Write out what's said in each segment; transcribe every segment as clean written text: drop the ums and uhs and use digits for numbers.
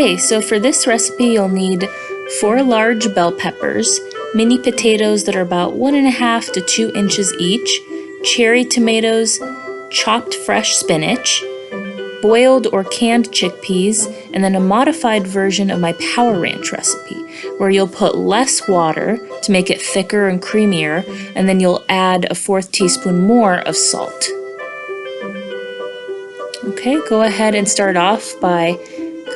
Okay, so for this recipe you'll need 4 large bell peppers, mini potatoes that are about 1.5 to 2 inches each, cherry tomatoes, chopped fresh spinach, boiled or canned chickpeas, and then a modified version of my Power Ranch recipe, where you'll put less water to make it thicker and creamier, and then you'll add a 1/4 teaspoon more of salt. Okay, go ahead and start off by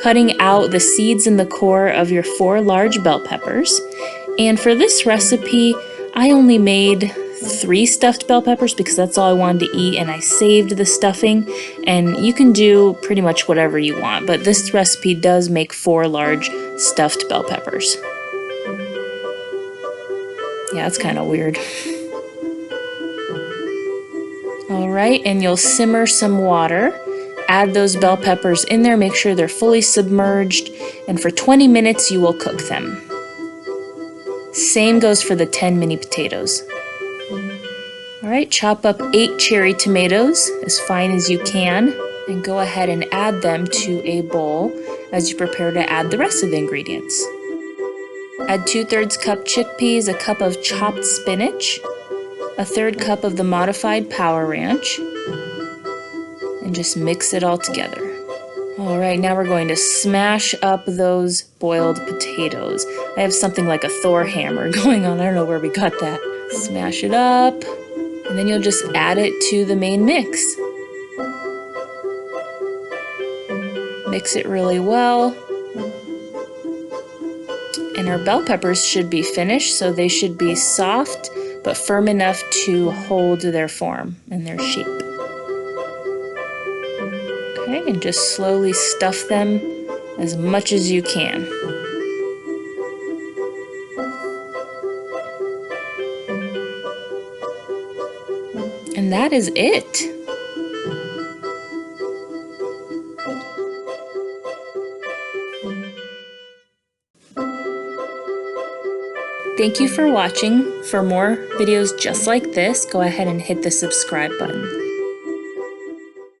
cutting out the seeds and the core of your 4 large bell peppers. And for this recipe, I only made 3 stuffed bell peppers because that's all I wanted to eat, and I saved the stuffing. And you can do pretty much whatever you want, but this recipe does make 4 large stuffed bell peppers. Yeah, it's kind of weird. Alright, and you'll simmer some water. Add those bell peppers in there, make sure they're fully submerged, and for 20 minutes you will cook them. Same goes for the 10 mini potatoes. Alright, chop up 8 cherry tomatoes as fine as you can, and go ahead and add them to a bowl as you prepare to add the rest of the ingredients. Add 2/3 cup chickpeas, a cup of chopped spinach, a 1/3 cup of the modified Power Ranch, and just mix it all together. Alright, now we're going to smash up those boiled potatoes. I have something like a Thor hammer going on. I don't know where we got that. Smash it up, and then you'll just add it to the main mix. Mix it really well. And our bell peppers should be finished, so they should be soft but firm enough to hold their form and their shape. Okay, and just slowly stuff them as much as you can. And that is it. Thank you for watching. For more videos just like this, go ahead and hit the subscribe button.